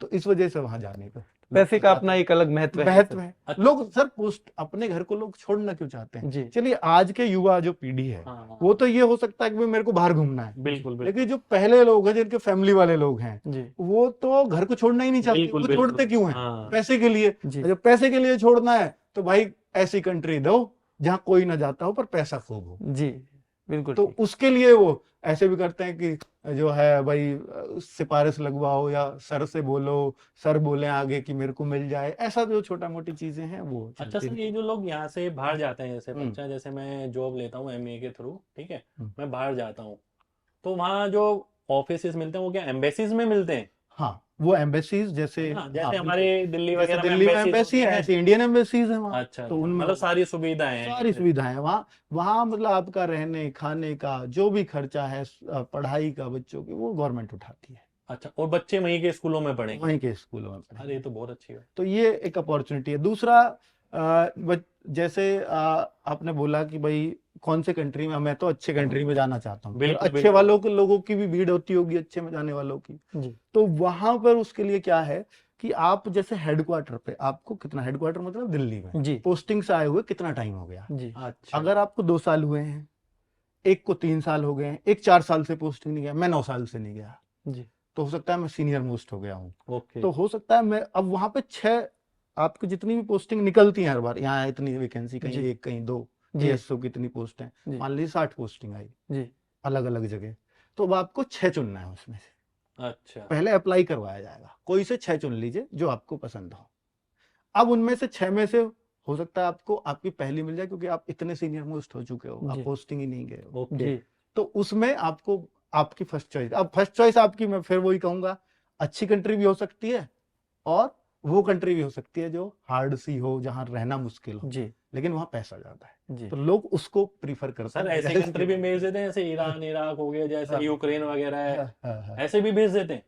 तो इस वजह से वहां जाने पे पैसे का अपना एक अलग महत्व है महत्व सर। है। अच्छा। लोग सर पोस्ट अपने घर को लोग छोड़ना क्यों चाहते हैं? जी चलिए आज के युवा जो पीढ़ी है हाँ, हाँ, वो तो ये हो सकता है कि भाई मेरे को बाहर घूमना है, बिल्कुल बिल्कुल। लेकिन जो पहले लोग हैं जिनके फैमिली वाले लोग हैं जी वो तो घर को छोड़ना ही नहीं चाहते। बिल्कुल वो बिल्कुल। छोड़ते क्यों हैं? हाँ, पैसे के लिए। जी जब पैसे के लिए छोड़ना है तो भाई ऐसी कंट्री दो जहाँ कोई ना जाता हो पर पैसा खूब हो। जी बिल्कुल तो ठीक। उसके लिए वो ऐसे भी करते हैं कि जो है भाई सिफारिश लगवाओ या सर से बोलो, सर बोले आगे कि मेरे को मिल जाए, ऐसा जो छोटा मोटी चीजें हैं वो अच्छा चलती सर, रहती ये जो लोग यहाँ से बाहर जाते हैं, जैसे हम्म। बच्चा, जैसे मैं जॉब लेता हूँ एमए के थ्रू, ठीक है, हम्म। मैं बाहर जाता हूँ, तो वहाँ जो ऑफिसेस मिलते हैं वो क्या एम्बेसीज में मिलते हैं? हाँ वो एम्बेसीज जैसे हाँ, जैसे आपने हमारे दिल्ली जैसे वगैरह में दिल्ली में embassies एम्बेसी होती है हैं। ऐसे इंडियन एम्बेसीज है वहाँ। अच्छा, तो उनमें मतलब सारी सुविधाएं हैं। सारी सुविधाएं हैं वहाँ। वहाँ मतलब आपका रहने खाने का जो भी खर्चा है, पढ़ाई का बच्चों की, वो गवर्नमेंट उठाती है, अच्छा, और बच्चे वहीं के स्कूलों में पढ़ेंगे? वहीं के स्कूलों में पढ़ेंगे। अरे ये तो बहुत अच्छी है। तो ये एक अपॉर्चुनिटी है। दूसरा जैसे आपने बोला कि भाई कौन से कंट्री में, मैं तो अच्छे कंट्री में जाना चाहता हूँ, फिर बिल्कुल, अच्छे बिल्कुल। वालों के लोगों की भी भीड़ होती होगी, अच्छे में जाने वालों की। जी तो वहां पर उसके लिए क्या है कि आप जैसे हेडक्वार्टर पे आपको कितना, हेडक्वार्टर मतलब दिल्ली में जी पोस्टिंग से आए हुए कितना टाइम हो गया? जी अच्छा, अगर आपको 2 साल हुए हैं, एक को 3 साल हो गए हैं, एक 4 साल से पोस्टिंग नहीं गया, मैं 9 साल से नहीं गया, जी तो हो सकता है मैं सीनियर मोस्ट हो गया हूँ। ओके। तो हो सकता है मैं अब वहां पे 6, आपको जितनी भी पोस्टिंग निकलती है हर बार, यहाँ इतनी वैकेंसी, कहीं जी। 1 कहीं 2, जी एएसओ की इतनी पोस्ट है, जी मान लीजिए 60 पोस्टिंग आई जी अलग अलग जगह, तो अब आपको 6 चुनना है उसमें से। अच्छा, पहले अप्लाई करवाया जाएगा, कोई से 6 चुन लीजिए जो आपको पसंद हो। अब उनमें से 6 में से हो सकता है आपको आपकी पहली मिल जाए क्योंकि आप इतने सीनियर मोस्ट हो चुके हो, आप जी। पोस्टिंग ही नहीं गए हो। ओके। जी तो उसमें आपको आपकी फर्स्ट चॉइस, अब फर्स्ट चॉइस आपकी, मैं फिर वही कहूंगा, अच्छी कंट्री भी हो सकती है और वो कंट्री भी हो सकती है जो हार्ड सी हो, जहां रहना मुश्किल हो, जी लेकिन वहां पैसा ज्यादा है, जी तो लोग उसको प्रीफर करते सर हैं। ऐसे जैसे- कंट्री भी भेज देते हैं, जैसे ईरान, इराक हो गया, जैसे हाँ। यूक्रेन वगैरह है, हाँ, हाँ, हाँ। ऐसे भी भेज देते हैं?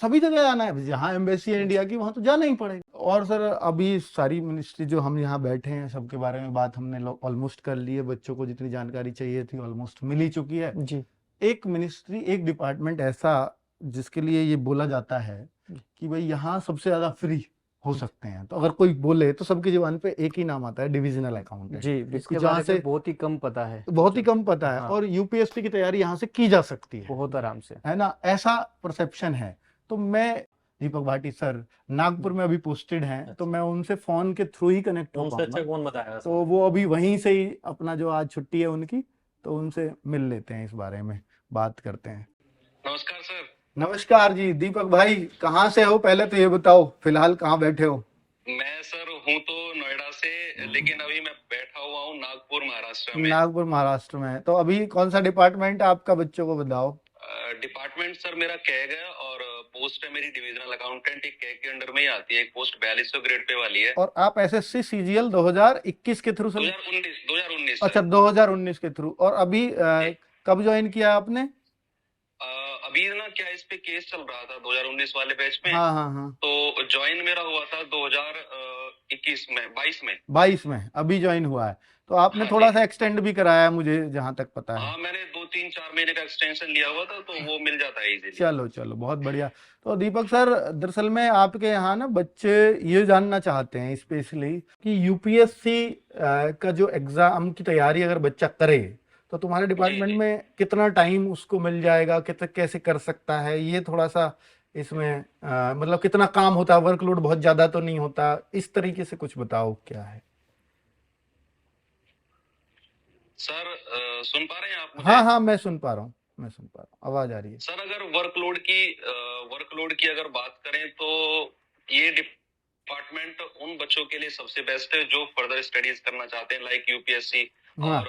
सभी जगह जाना है, जहाँ एम्बेसी है इंडिया की वहां तो जाना ही पड़ेगा। और सर अभी सारी मिनिस्ट्री जो हम यहाँ बैठे हैं सबके बारे में बात हमने ऑलमोस्ट कर ली है, बच्चों को जितनी जानकारी चाहिए थी ऑलमोस्ट मिल ही चुकी है। जी एक मिनिस्ट्री, एक डिपार्टमेंट ऐसा जिसके लिए ये बोला जाता है कि भाई यहाँ सबसे ज्यादा फ्री हो सकते हैं, तो अगर कोई बोले तो सबकी जुबान पे एक ही नाम आता है, डिविजनल अकाउंटेंट। जी इसके जहाँ बारे से में बहुत ही कम पता है, बहुत ही कम पता है, हाँ। और यूपीएससी की तैयारी यहाँ से की जा सकती है बहुत आराम से। ना, ऐसा परसेप्शन है। तो मैं दीपक भाटी सर नागपुर में अभी पोस्टेड हैं, तो मैं उनसे फोन के थ्रू ही कनेक्ट हो उनसे अच्छा पाऊंगा, कौन बताएगा सर? तो वो अभी वहीं से ही अपना जो आज छुट्टी है उनकी, तो उनसे मिल लेते हैं, इस बारे में बात करते हैं। नमस्कार सर। नमस्कार जी दीपक भाई, कहाँ से हो? पहले तो ये बताओ फिलहाल कहाँ बैठे हो? मैं सर हूँ तो नोएडा से, लेकिन अभी मैं बैठा हुआ हूँ नागपुर महाराष्ट्र में। नागपुर महाराष्ट्र में। तो अभी कौन सा डिपार्टमेंट है आपका, बच्चों को बताओ। डिपार्टमेंट सर मेरा कैग है और पोस्ट है मेरी डिविजनल अकाउंटेंट, एक कैग के अंडर में ही आती है, एक पोस्ट 4200 ग्रेड पे वाली है। और आप एसएससी सीजीएल 2021 के थ्रू? 2019 अच्छा 2019 के थ्रू। और अभी कब ज्वाइन किया आपने? अभी ना क्या इस पे केस चल रहा था 2019 वाले बैच में। हाँ हाँ हाँ। तो ज्वाइन मेरा हुआ था 2021 में, 22 में। 22 में अभी ज्वाइन हुआ है। तो आपने हाँ थोड़ा जी। सा एक्सटेंड भी कराया मुझे जहां तक पता है। हाँ, मैंने 2-3-4 महीने का एक्सटेंशन लिया हुआ था, तो वो मिल जाता है इजीली। चलो चलो बहुत बढ़िया। तो दीपक सर, दरअसल में आपके यहाँ ना बच्चे ये जानना चाहते हैं स्पेशली कि यूपीएससी का जो एग्जाम की तैयारी अगर बच्चा करे तो तुम्हारे जी डिपार्टमेंट जी। में कितना टाइम उसको मिल जाएगा, कितना कैसे कर सकता है, ये थोड़ा सा इसमें मतलब कितना काम होता है, वर्कलोड बहुत ज्यादा तो नहीं होता, इस तरीके से कुछ बताओ क्या है। सर सुन पा रहे हैं आप मुझे? हाँ हाँ, मैं सुन पा रहा हूँ, मैं सुन पा रहा हूँ, आवाज आ रही है। सर अगर वर्कलोड की अगर बात करें तो ये डिपार्टमेंट उन बच्चों के लिए सबसे बेस्ट है जो फर्दर स्टडीज करना चाहते हैं, लाइक यूपीएससी। हाँ और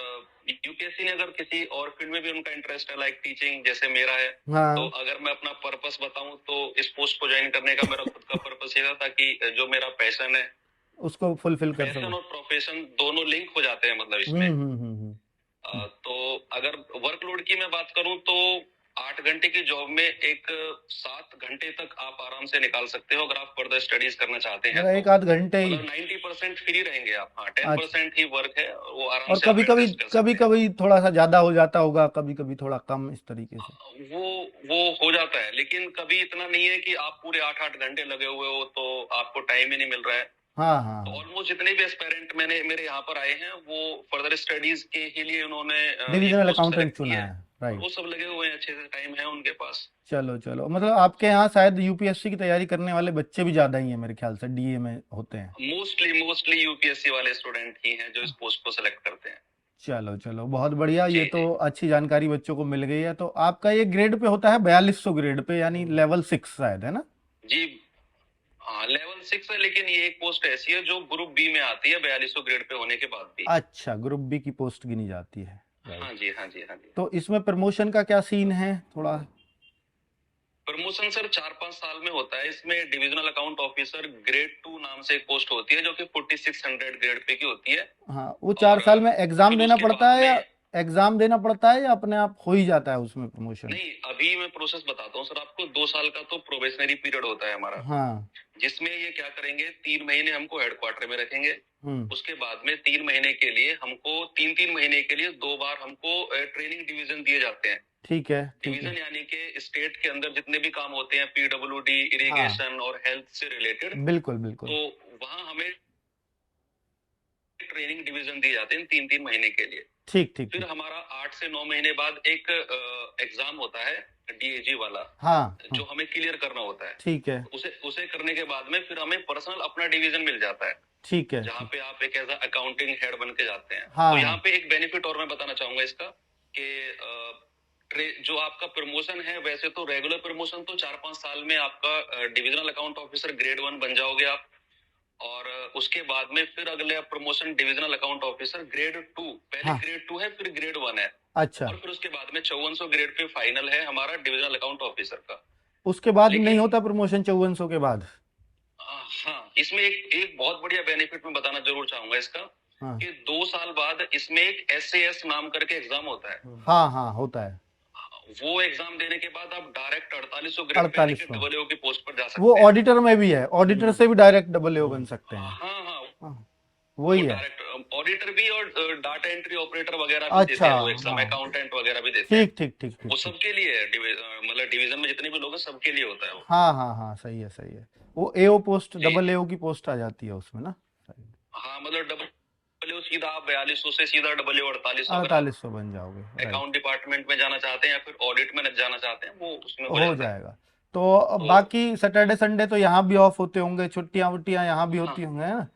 यूपीएससी ने अगर किसी और फील्ड में भी उनका इंटरेस्ट है, लाइक टीचिंग जैसे मेरा है, तो हाँ, अगर मैं अपना पर्पस बताऊं तो इस पोस्ट को ज्वाइन करने का मेरा खुद का पर्पस ये था ताकि जो मेरा पैशन है, उसको फुलफिल कर पैशन सको। और प्रोफेशन दोनों लिंक हो जाते हैं मतलब इसमें। हम्म। तो अगर वर्कलोड की मैं बात करूं तो 8 घंटे की जॉब में एक 7 घंटे तक आप आराम से निकाल सकते हो अगर आप फर्दर स्टडीज करना चाहते हैं मतलब तो। एक आध घंटे ही। मतलब 90% फ्री रहेंगे आप। हाँ, अच्छा। 10% ही वर्क है, वो आराम और से आप कभी कभी एडजस्ट कर सकते हैं। कभी थोड़ा सा ज्यादा हो जाता होगा, कभी कभी थोड़ा कम, इस तरीके से। वो हो जाता है, लेकिन कभी इतना नहीं है कि आप पूरे 8-8 घंटे लगे हुए हो तो आपको टाइम ही नहीं मिल रहा है। हाँ हाँ तो हाँ। ऑलमोस्ट जितने भी एस्पायरेंट मेरे यहाँ पर आए हैं वो फर्दर स्टडीज के ही लिए उन्होंने ये डिविजनल पोस्ट अकाउंटेंट सेलेक्ट की चुना है। है, और राइट। वो सब लगे हुए हैं, अच्छे से टाइम है उनके पास। चलो चलो, मतलब आपके यहाँ शायद यूपीएससी की तैयारी करने वाले बच्चे भी ज्यादा ही हैं मेरे ख्याल से, डीए में होते हैं। मोस्टली यूपीएससी वाले स्टूडेंट ही हैं जो इस पोस्ट को सेलेक्ट करते हैं। चलो चलो बहुत बढ़िया, जी ये जी तो अच्छी जानकारी बच्चों को मिल गई है। तो आपका ये ग्रेड पे होता है, 4200 ग्रेड पे, यानी लेवल 6 शायद, है ना? जी। हाँ, लेवल 6 है, लेकिन ये एक पोस्ट ऐसी है जो ग्रुप बी में आती है 4200 ग्रेड पे होने के बाद भी। अच्छा, ग्रुप बी की पोस्ट गिनी जाती है, हाँ राइट। जी, हाँ जी, हाँ जी। तो इसमें प्रमोशन का क्या सीन है थोड़ा? प्रमोशन सर 4-5 साल में होता है। इसमें डिविजनल अकाउंट ऑफिसर ग्रेड 2 नाम से एक पोस्ट होती है जो कि 4600 ग्रेड पे की होती है। हाँ, वो 4 और साल में एग्जाम फिर देना उसके पड़ता बाद है, या में एग्जाम देना पड़ता है, या अपने आप हो ही जाता है उसमें प्रमोशन? नहीं, अभी मैं प्रोसेस बताता हूँ सर आपको। 2 साल का तो प्रोबेशनरी पीरियड होता है हमारा, हाँ। जिसमें ये क्या करेंगे, 3 महीने हमको हेडक्वार्टर में रखेंगे। हम्म। उसके बाद में 3 महीने के लिए हमको 3-3 महीने के लिए 2 बार हमको ट्रेनिंग डिवीजन दिए जाते हैं। ठीक है, ठीक डिवीजन है। यानी कि स्टेट के अंदर जितने भी काम होते हैं, पीडब्ल्यूडी, इरिगेशन और हेल्थ से रिलेटेड, बिल्कुल बिल्कुल। तो वहां हमें ट्रेनिंग डिवीजन दिए जाते हैं 3-3 महीने के लिए। ठीक ठीक फिर ठीक। हमारा 8 से 9 महीने बाद एक एग्जाम होता है डीएजी वाला, हाँ जो हाँ, हमें क्लियर करना होता है। ठीक है, उसे करने के बाद में फिर हमें पर्सनल अपना डिवीजन मिल जाता है, ठीक है। जहाँ पे आप एक एज अकाउंटिंग हेड बन के जाते हैं। हाँ तो यहाँ हाँ, पे एक बेनिफिट और मैं बताना चाहूंगा इसका कि जो आपका प्रमोशन है, वैसे तो रेगुलर प्रमोशन तो 4-5 साल में आपका डिविजनल अकाउंट ऑफिसर ग्रेड 1 बन जाओगे आप। और उसके बाद में फिर अगले promotion divisional account officer grade 2, पहले हाँ। ग्रेड 2 है फिर ग्रेड 1 है। अच्छा, और फिर उसके बाद में 5400 ग्रेड पे फाइनल है हमारा डिविजनल अकाउंट ऑफिसर का। उसके बाद नहीं लेकिन होता प्रमोशन 5400 के बाद? हाँ, इसमें एक बहुत बढ़िया बेनिफिट मैं बताना जरूर चाहूंगा इसका, हाँ कि 2 साल बाद इसमें एक SAS नाम करके एग्जाम होता है। हाँ हाँ, होता है। वो एग्जाम देने के बाद आप डायरेक्ट 4800 ग्रेड पे यानी कि 4800, डबल की पोस्ट पर जा सकते वो हैं। ऑडिटर में भी है, ऑडिटर से भी डायरेक्ट डबल ए बन सकते हैं। हाँ हाँ, हाँ, वही है। डायरेक्ट ऑडिटर भी और डाटा एंट्री ऑपरेटर वगैरह भी देते अच्छा, हैं वो एग्जाम, हाँ, अकाउंटेंट वगैरह भी देते हैं। ठीक ठीक ठीक ठीक वो ठीक। सबके लिए है, मतलब डिवीजन में जितने भी लोग हैं सबके लिए होता है वो। हाँ हाँ हाँ, सही है सही है। वो एओ पोस्ट, जी डबल जी। एओ की पोस्ट आ जाती है उसमें ना? हाँ, मतलब डबल सीधा आप 4200 से सीधा डबल 4800 अगर आप 4800 बन जाओगे, राइट। अकाउंट डिपार्टमेंट में जाना चाहते हैं या फिर ऑडिट में जाना चाहते हैं, वो उसमें हो हो जाता है। जाएगा। तो तो बाकी सैटरडे संडे तो यहाँ भी ऑफ होते होंगे, छुट्टियां वुट्टियां यहाँ भी हाँ होती होंगे, है ना?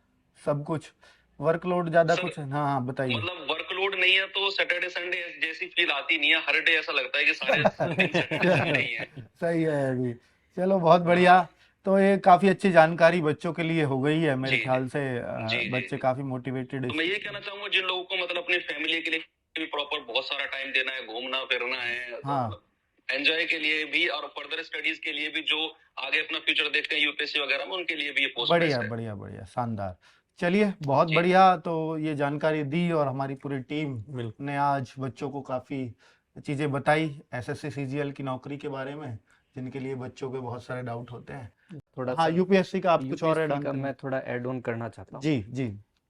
सब कुछ वर्कलोड ज्यादा सर, कुछ है? हाँ हाँ, बताइए। मतलब वर्कलोड नहीं है तो सैटरडे संडे जैसी फील आती नहीं है। हर डे ऐसा लगता है कि सारे दिन सैटरडे संडे ही है। सही है अभी। चलो बहुत बढ़िया। हाँ तो ये काफी अच्छी जानकारी बच्चों के लिए हो गई है मेरे जी ख्याल से। जी जी बच्चे जी। काफी मोटिवेटेड तो मैं ये कहना चाहूंगा जिन लोगों को मतलब अपनी फैमिली के लिए भी प्रॉपर बहुत सारा टाइम देना है, घूमना फिरना है, तो हाँ मतलब एंजॉय के लिए भी और फर्दर स्टडीज के लिए भी, जो आगे अपना फ्यूचर देखते हैं यूपीएससी वगैरह में, उनके लिए भी ये पोस्ट बढ़िया बेस्ट है। बढ़िया बढ़िया, शानदार। चलिए बहुत जी बढ़िया, तो ये जानकारी दी और हमारी पूरी टीम बिल्कुल। ने आज बच्चों को काफ़ी चीज़ें बताई एसएससी सीजीएल की नौकरी के बारे में, जिनके लिए बच्चों के बहुत सारे डाउट होते हैं। थोड़ा हाँ, सा यूपीएससी का आप कुछ और ऐड यूपीएससी ऑन का करें? मैं थोड़ा ऐड ऑन करना चाहता हूँ। जी जी।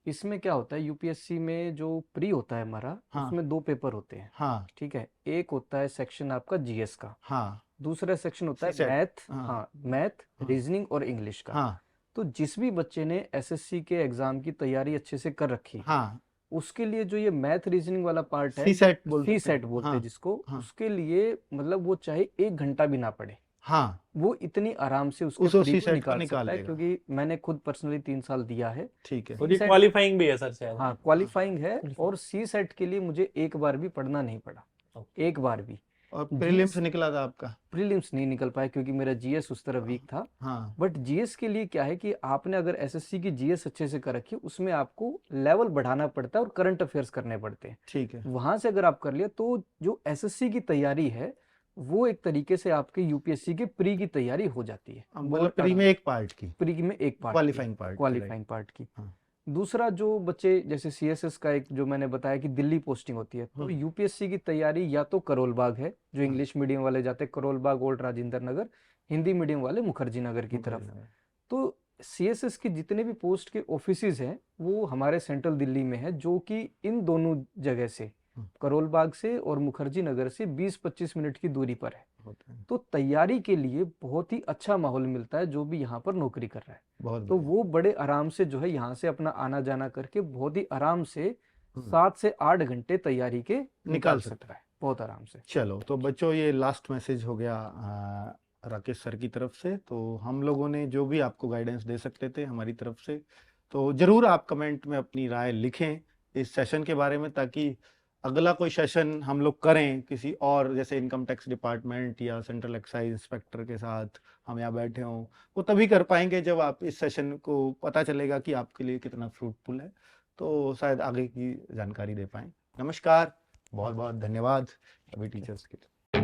इसमें क्या होता है, यूपीएससी में जो प्री होता है हमारा, हाँ उसमें 2 पेपर होते हैं, हाँ ठीक है। एक होता है सेक्शन आपका जीएस का, हाँ दूसरा सेक्शन होता है सीसेट मैथ, हाँ हाँ मैथ, हाँ रीजनिंग और इंग्लिश का। हाँ तो जिस भी बच्चे ने एसएससी के एग्जाम की तैयारी अच्छे से कर रखी है, हाँ उसके लिए जो ये मैथ रीजनिंग वाला पार्ट है, सी सेट बोल सी सकते हैं सेट बोलते हाँ हैं जिसको, हाँ उसके लिए मतलब वो चाहे 1 घंटा भी ना पढ़े, हाँ वो इतनी आराम से उसके उस प्री सी को सेट को निकाल निकाल सकता है, लेगा। क्योंकि मैंने खुद पर्सनली 3 साल दिया है। ठीक है और ये सी सेट, क्वालिफाइंग भी है सर शायद। हाँ क्वालिफाइंग है, और सी सेट के लिए मुझे एक बार भी पढ़ना नहीं पड़ा, एक बार भी। और प्रीलिम्स जीएस निकला था आपका? प्रीलिम्स नहीं निकल पाया क्योंकि मेरा जीएस उस तरह वीक था। हाँ बट जीएस के लिए क्या है कि आपने अगर एसएससी की जीएस अच्छे से कर रखी है, उसमें आपको लेवल बढ़ाना पड़ता है और करंट अफेयर्स करने पड़ते हैं। ठीक है वहां से अगर आप कर लिया तो जो एसएससी की तैयारी है वो एक तरीके से आपके यूपीएससी के प्री की तैयारी हो जाती है। मतलब प्री में एक पार्ट की प्री में एक पार्ट क्वालिफाइंग पार्ट की, राइट। क्वालिफाइंग पार्ट की। हाँ दूसरा, जो बच्चे जैसे सीएसएस का एक जो मैंने बताया कि दिल्ली पोस्टिंग होती है, तो यूपीएससी की तैयारी या तो करोल बाग है, जो इंग्लिश मीडियम वाले जाते हैं करोल बाग, ओल्ड राजेंद्र नगर, हिंदी मीडियम वाले मुखर्जी नगर की तरफ। तो सीएसएस की जितने भी पोस्ट के ऑफिसेज हैं वो हमारे सेंट्रल दिल्ली में है, जो कि इन दोनों जगह से, करोल बाग से और मुखर्जी नगर से 20-25 मिनट की दूरी पर है। तो तैयारी के लिए बहुत ही अच्छा माहौल मिलता है जो भी यहाँ पर नौकरी कर रहा है। बहुत तो बढ़िया। वो बड़े आराम से जो है यहाँ से अपना आना जाना करके बहुत ही आराम से 7 से 8 घंटे तैयारी के निकाल सकता है, बहुत आराम से। चलो तो बच्चों, ये लास्ट मैसेज हो गया राकेश सर की तरफ से। तो हम लोगों ने जो भी आपको गाइडेंस दे सकते थे हमारी तरफ से, तो जरूर आप कमेंट में अपनी राय लिखें इस सेशन के बारे में, ताकि अगला कोई सेशन हम लोग करें किसी और, जैसे इनकम टैक्स डिपार्टमेंट या सेंट्रल एक्साइज इंस्पेक्टर के साथ हम यहाँ बैठे हों, वो तभी कर पाएंगे जब आप इस सेशन को पता चलेगा कि आपके लिए कितना फ्रूटफुल है, तो शायद आगे की जानकारी दे पाएं। नमस्कार, बहुत बहुत धन्यवाद सभी टीचर्स के लिए।